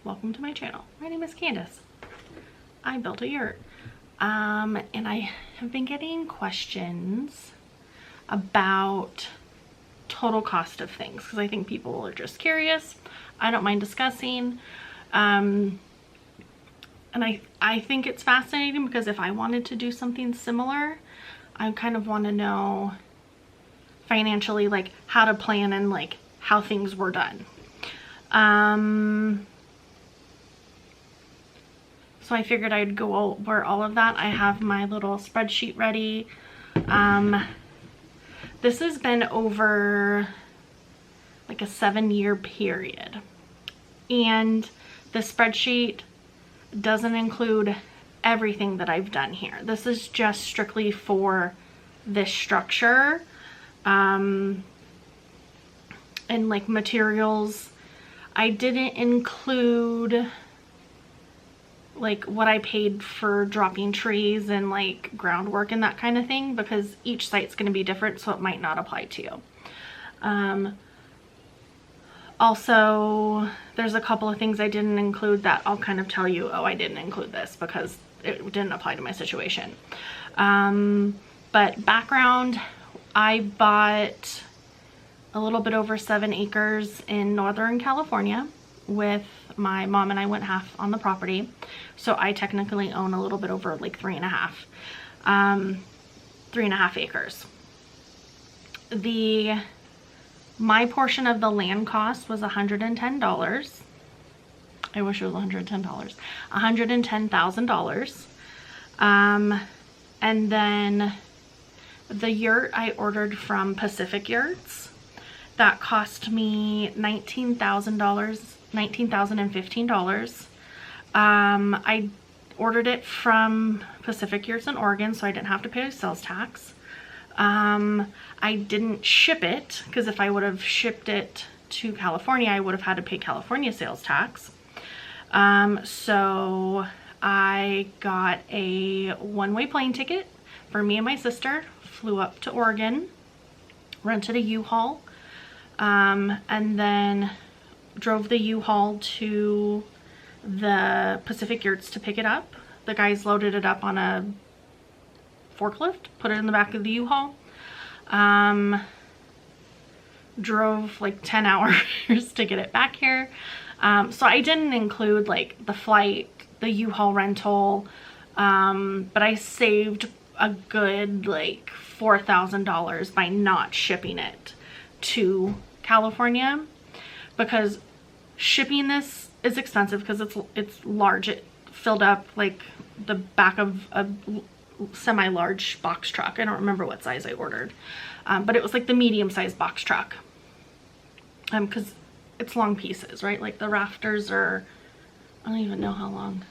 welcome to my channel. My name is Candace. I built a yurt. And I have been getting questions about total cost of things because I think people are just curious. I don't mind discussing. And I think it's fascinating because if I wanted to do something similar, I kind of want to know financially like how to plan and like how things were done. So I figured I'd go over all of that. I have my little spreadsheet ready. This has been over like a 7-year period. And the spreadsheet doesn't include everything that I've done here. This is just strictly for this structure. And like materials, I didn't include like what I paid for dropping trees and like groundwork and that kind of thing because each site's going to be different, so it might not apply to you. Also, there's a couple of things I didn't include that I'll kind of tell you, oh, I didn't include this because it didn't apply to my situation. But background, I bought a little bit over 7 acres in Northern California with my mom, and I went half on the property. So I technically own a little bit over like 3.5 acres. My portion of the land cost was $110. I wish it was $110. $110,000. And then the yurt I ordered from Pacific Yurts. That cost me $19,015. I ordered it from Pacific Yurts in Oregon, so I didn't have to pay sales tax. I didn't ship it because if I would have shipped it to California, I would have had to pay California sales tax. So I got a one-way plane ticket for me and my sister, flew up to Oregon, rented a U-Haul, and then drove the U-Haul to the Pacific Yurts to pick it up. The guys loaded it up on a forklift, put it in the back of the U-Haul. Drove like 10 hours to get it back here. So I didn't include like the flight, the U-Haul rental, but I saved a good like $4,000 by not shipping it to California because shipping this is expensive because it's large. It filled up like the back of a semi-large box truck. I don't remember what size I ordered, but it was like the medium-sized box truck because it's long pieces, right? Like the rafters are, I don't even know how long.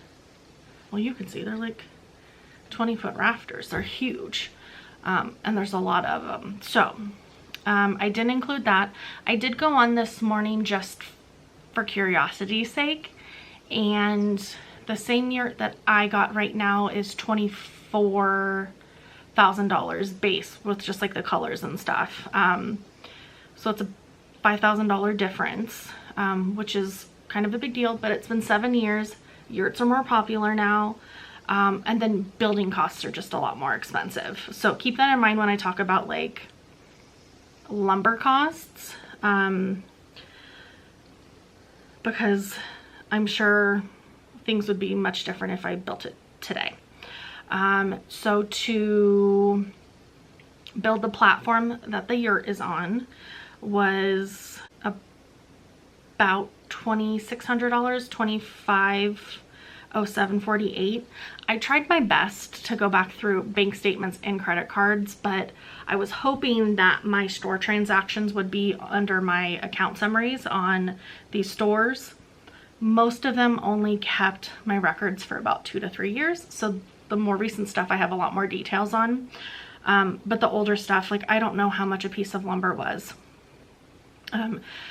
Well, you can see they're like 20-foot rafters. They're huge, and there's a lot of them. So I didn't include that. I did go on this morning just for curiosity's sake, and the same yurt that I got right now is $24,000 base with just like the colors and stuff. So it's a $5,000 difference, which is kind of a big deal, but it's been 7 years. Yurts are more popular now. And then building costs are just a lot more expensive. So keep that in mind when I talk about like lumber costs, because I'm sure things would be much different if I built it today. So to build the platform that the yurt is on was about $2,600, $2,507.48. I tried my best to go back through bank statements and credit cards, but I was hoping that my store transactions would be under my account summaries on these stores. Most of them only kept my records for about 2 to 3 years, so the more recent stuff I have a lot more details on, but the older stuff, like I don't know how much a piece of lumber was.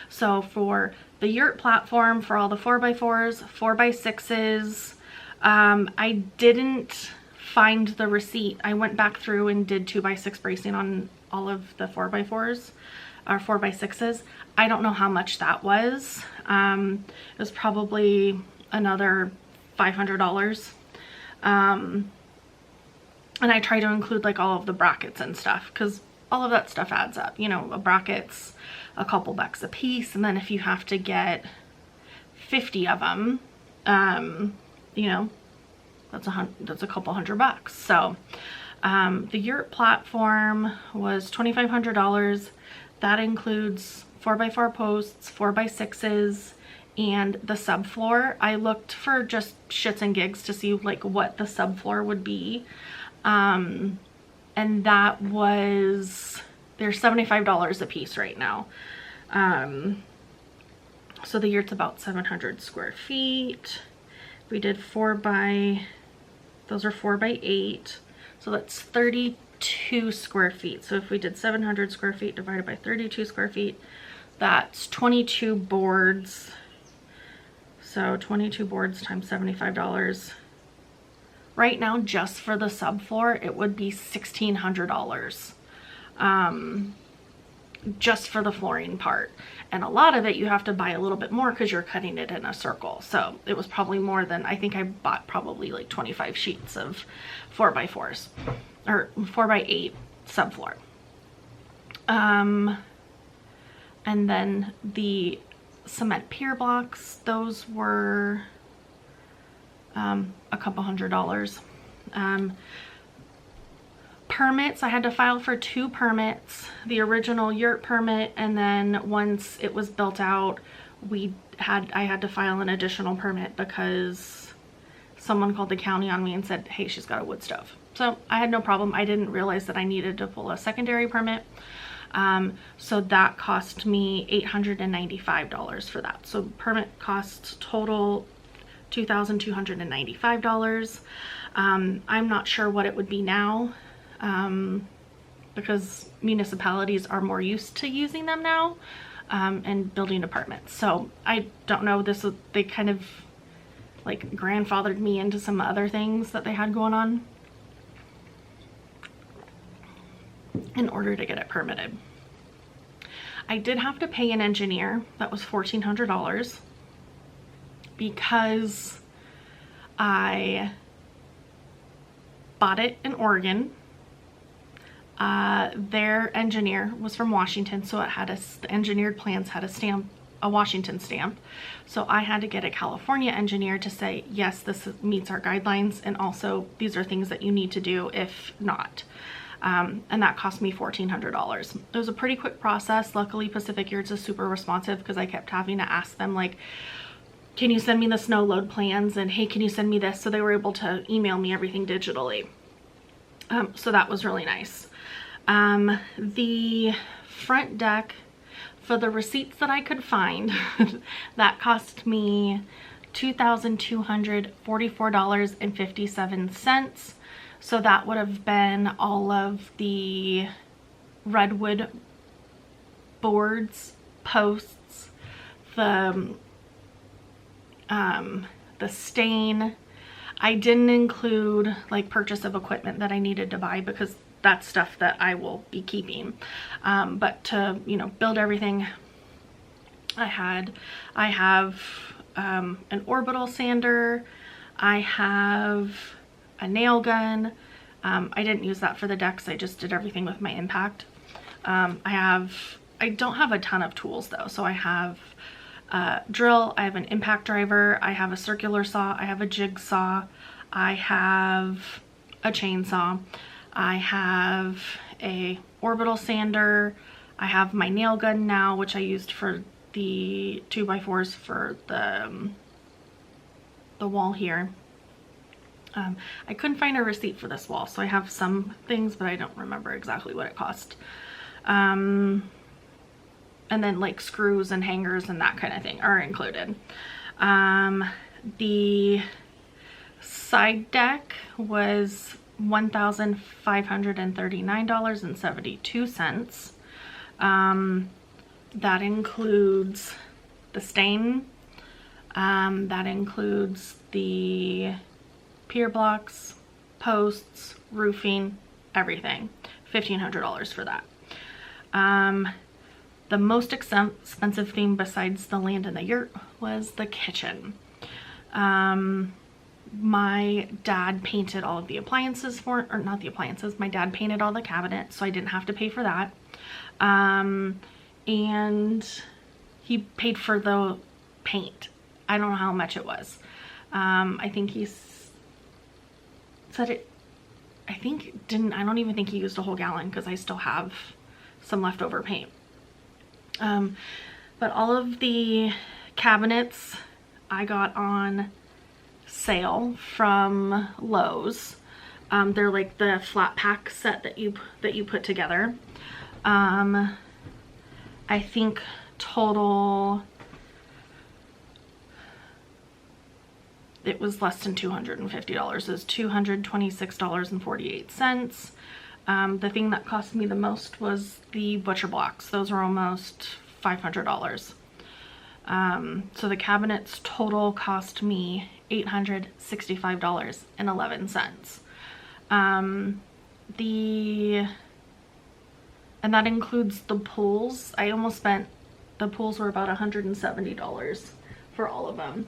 So for the yurt platform, for all the 4x4s, 4x6s, I didn't find the receipt. I went back through and did 2x6 bracing on all of the 4x4s. or 4x6s. I don't know how much that was. It was probably another $500. And I try to include like all of the brackets and stuff, because all of that stuff adds up. You know, a bracket's a couple bucks a piece, and then if you have to get 50 of them, you know, that's a couple $100. So the Yurt platform was $2,500. That includes 4x4 posts, 4x6s, and the subfloor. I looked for just shits and gigs to see like what the subfloor would be. And that was, they're $75 a piece right now. So the Yurt's about 700 square feet. We did those are 4x8. So that's 32 square feet. So if we did 700 square feet divided by 32 square feet, that's 22 boards. So 22 boards times $75. Right now, just for the subfloor, it would be $1,600. Just for the flooring part. And a lot of it you have to buy a little bit more because you're cutting it in a circle. So it was probably more than, I think I bought probably like 25 sheets of 4x4s or 4x8 subfloor. And then the cement pier blocks, those were a couple $100. Permits, I had to file for 2 permits, the original Yurt permit, and then once it was built out, I had to file an additional permit because someone called the county on me and said, hey, she's got a wood stove. So I had no problem. I didn't realize that I needed to pull a secondary permit. So that cost me $895 for that. So permit costs total $2,295. I'm not sure what it would be now. Because municipalities are more used to using them now, and building apartments. So I don't know, they kind of like grandfathered me into some other things that they had going on in order to get it permitted. I did have to pay an engineer. That was $1,400 because I bought it in Oregon. Their engineer was from Washington, so the engineered plans had a Washington stamp. So I had to get a California engineer to say, yes, this meets our guidelines, and also these are things that you need to do if not. And that cost me $1,400. It was a pretty quick process. Luckily, Pacific Yurts is super responsive because I kept having to ask them, like, can you send me the snow load plans? And hey, can you send me this? So they were able to email me everything digitally. So that was really nice. The front deck, for the receipts that I could find, that cost me $2,244.57. So that would have been all of the redwood boards, posts, the stain. I didn't include like purchase of equipment that I needed to buy because that's stuff that I will be keeping. But to, you know, build everything, I have an orbital sander. I have a nail gun. I didn't use that for the decks. I just did everything with my impact. I don't have a ton of tools though. So I have a drill, I have an impact driver, I have a circular saw, I have a jigsaw, I have a chainsaw, I have a orbital sander, I have my nail gun now, which I used for the 2x4s for the wall here. I couldn't find a receipt for this wall, so I have some things, but I don't remember exactly what it cost. And then like screws and hangers and that kind of thing are included. The side deck was $1,539.72. That includes the stain, that includes the pier blocks, posts, roofing, everything. $1,500 for that. The most expensive thing besides the land and the yurt was the kitchen. My dad painted all of the appliances for, or not the appliances, my dad painted all the cabinets, so I didn't have to pay for that. And he paid for the paint. I don't know how much it was. I think he said it, I don't even think he used a whole gallon because I still have some leftover paint. But all of the cabinets I got on sale from Lowe's. They're like the flat pack set that you put together. I think total it was less than $250. It was $226.48. The thing that cost me the most was the butcher blocks. Those were almost $500. So the cabinets total cost me $865.11. And that includes the pools. The pools were about $170 for all of them.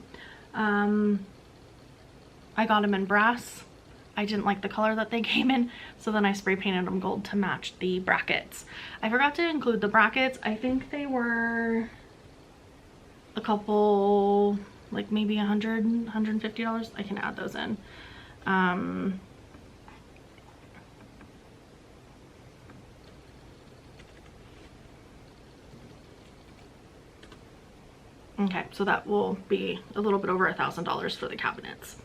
I got them in brass. I didn't like the color that they came in, so then I spray painted them gold to match the brackets. I forgot to include the brackets. I think they were a couple, like maybe $100, $150. I can add those in. Okay, so that will be a little bit over $1,000 for the cabinets.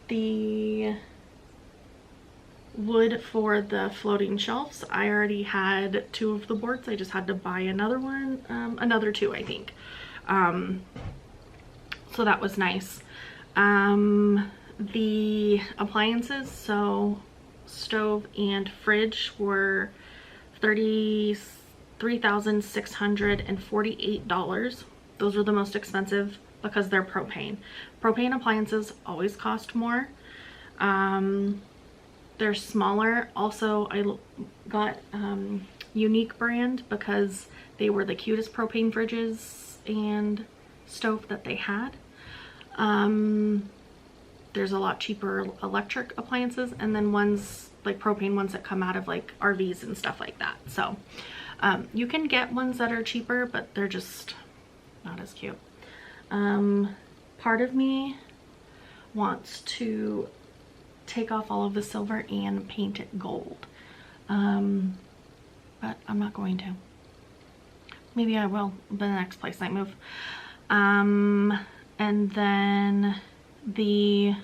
The wood for the floating shelves, I already had 2 of the boards. I just had to buy another one, another 2, I think. So that was nice. The appliances, so stove and fridge, were $33,648. Those are the most expensive because they're propane. Propane appliances always cost more. They're smaller. Also, I got Unique brand because they were the cutest propane fridges and stove that they had. There's a lot cheaper electric appliances, and then ones like propane ones that come out of like RVs and stuff like that. So you can get ones that are cheaper, but they're just not as cute. Part of me wants to take off all of the silver and paint it gold, but I'm not going to. Maybe I will the next place I move. And then the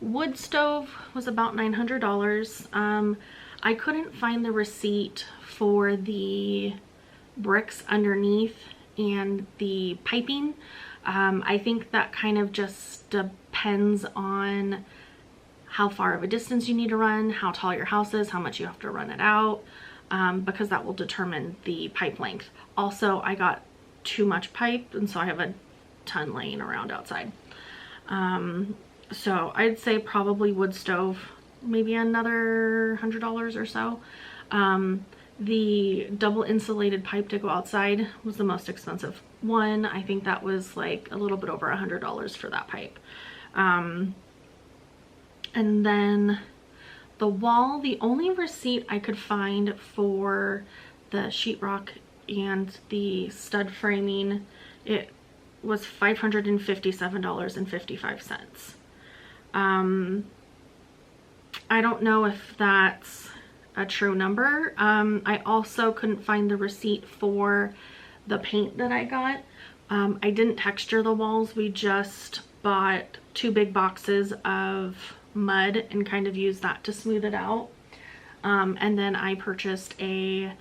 wood stove was about $900. I couldn't find the receipt for the bricks underneath and the piping. I think that kind of just depends on how far of a distance you need to run, how tall your house is, how much you have to run it out, because that will determine the pipe length. Also, I got too much pipe, and so I have a ton laying around outside. So I'd say probably wood stove, maybe another $100 or so. The double insulated pipe to go outside was the most expensive one. I think that was like a little bit over $100 for that pipe. And then the wall, the only receipt I could find for the sheetrock and the stud framing, it was $557.55. I don't know if that's a true number. I also couldn't find the receipt for the paint that I got. I didn't texture the walls. We just bought 2 big boxes of mud and kind of used that to smooth it out. And then I purchased a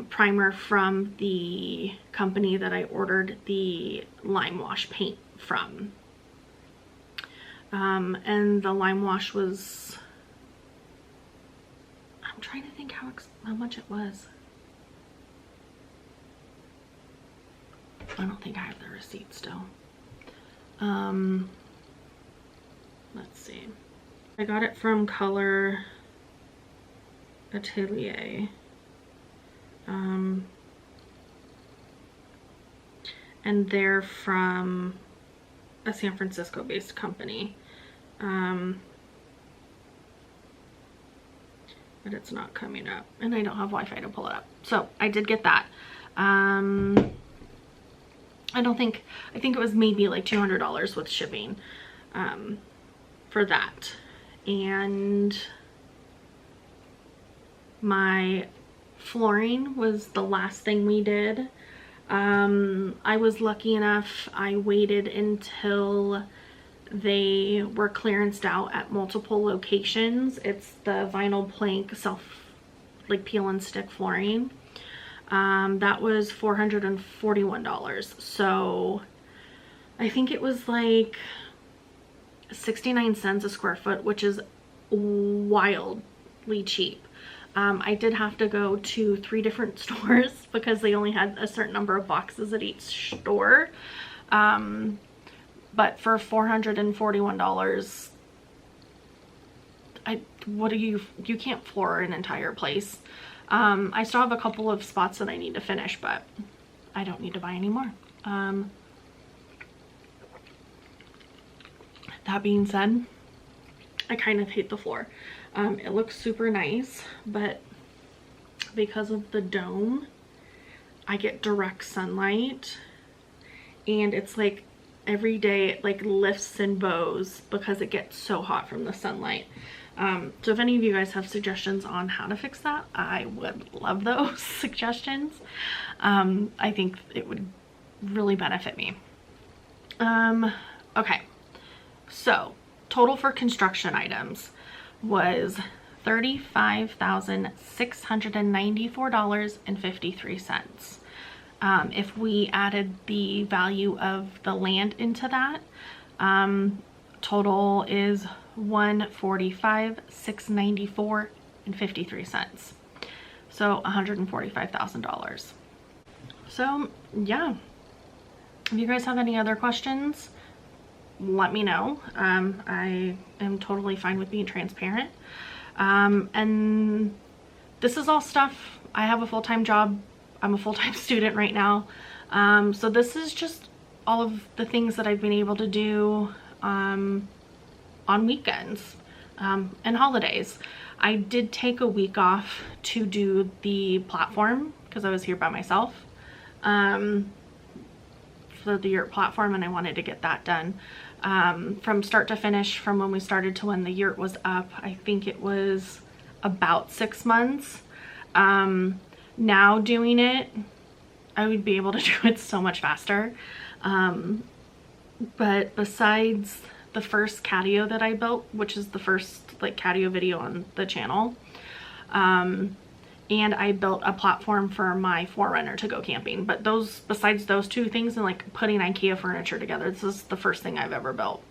primer from the company that I ordered the lime wash paint from. And the lime wash was, I'm trying to think how much it was. I don't think I have the receipt still. Let's see. I got it from Color Atelier. and they're from a San Francisco based company. But it's not coming up, and I don't have Wi-Fi to pull it up. So I did get that. I think it was maybe like $200 with shipping for that. And my flooring was the last thing we did. I was lucky enough, I waited until they were clearanced out at multiple locations. It's the vinyl plank like peel and stick flooring. That was $441. So I think it was like 69 cents a square foot, which is wildly cheap. I did have to go to 3 different stores because they only had a certain number of boxes at each store. But for $441, you can't floor an entire place. I still have a couple of spots that I need to finish, but I don't need to buy any more. That being said, I kind of hate the floor. It looks super nice, but because of the dome, I get direct sunlight, and it's like every day it like lifts and bows because it gets so hot from the sunlight. So if any of you guys have suggestions on how to fix that, I would love those suggestions. I think it would really benefit me. Okay, so total for construction items was $35,694.53. If we added the value of the land into that, total is $145,694.53. So $145,000. So yeah, if you guys have any other questions, let me know. I am totally fine with being transparent. And this is all stuff. I have a full-time job. I'm a full-time student right now. So this is just all of the things that I've been able to do on weekends and holidays. I did take a week off to do the platform because I was here by myself for the Yurt platform, and I wanted to get that done. From start to finish, from when we started to when the Yurt was up, I think it was about 6 months. Now doing it, I would be able to do it so much faster. But besides the first catio that I built, which is the first like catio video on the channel, and I built a platform for my 4Runner to go camping. But besides those 2 things and like putting IKEA furniture together, this is the first thing I've ever built.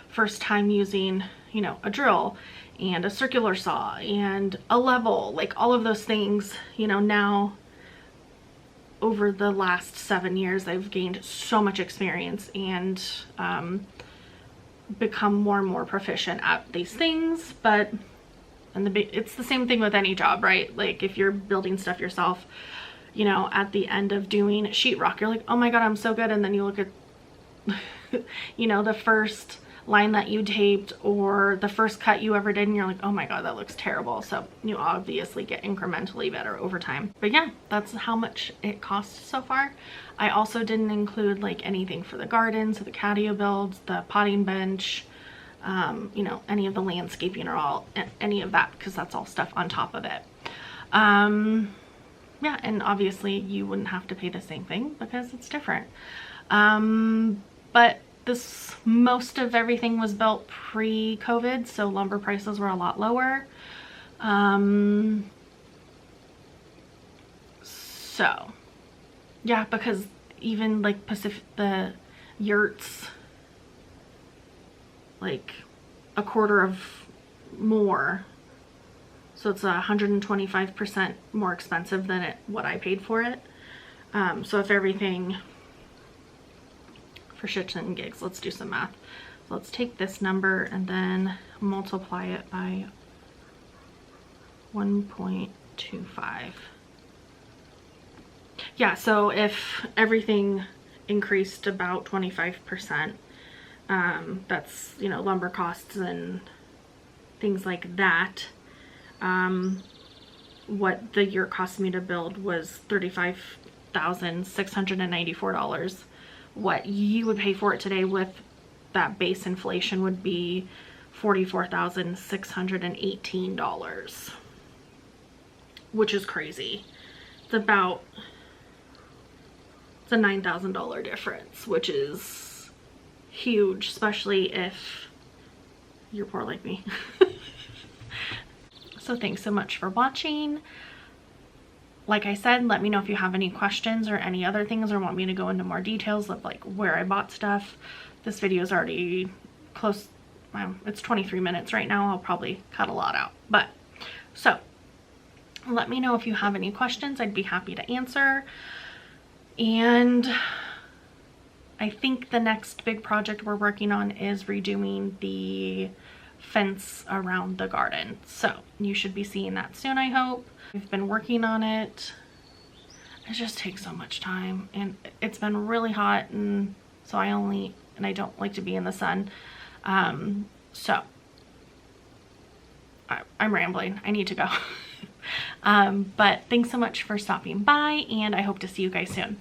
First time using, you know, a drill and a circular saw and a level, like all of those things. You know, now over the last 7 years, I've gained so much experience and become more and more proficient at these things. But it's the same thing with any job, right? Like if you're building stuff yourself, you know, at the end of doing sheetrock, you're like, oh my god, I'm so good. And then you look at you know, the first line that you taped or the first cut you ever did, and you're like, oh my god, that looks terrible. So you obviously get incrementally better over time. But yeah, that's how much it costs so far. I also didn't include like anything for the gardens, the catio builds, the potting bench, you know, any of the landscaping or any of that, because that's all stuff on top of it. Yeah, and obviously you wouldn't have to pay the same thing because it's different. But most of everything was built pre-COVID, so lumber prices were a lot lower. So yeah, because even like the yurts, like a quarter of more, so it's 125% more expensive than what I paid for it. So if everything, for shits and gigs, let's do some math. So let's take this number and then multiply it by 1.25. yeah, so if everything increased about 25%, that's, you know, lumber costs and things like that. What the yurt cost me to build was $35,694. What you would pay for it today with that base inflation would be $44,618, which is crazy. It's a $9,000 difference, which is huge, especially if you're poor like me. So thanks so much for watching. Like I said, let me know if you have any questions or any other things, or want me to go into more details of like where I bought stuff. This video is already close, it's 23 minutes right now. I'll probably cut a lot out, but so let me know if you have any questions. I'd be happy to answer. And I think the next big project we're working on is redoing the fence around the garden. So you should be seeing that soon, I hope. We've been working on it. It just takes so much time, and it's been really hot, and so I don't like to be in the sun. So I'm rambling. I need to go. But thanks so much for stopping by, and I hope to see you guys soon.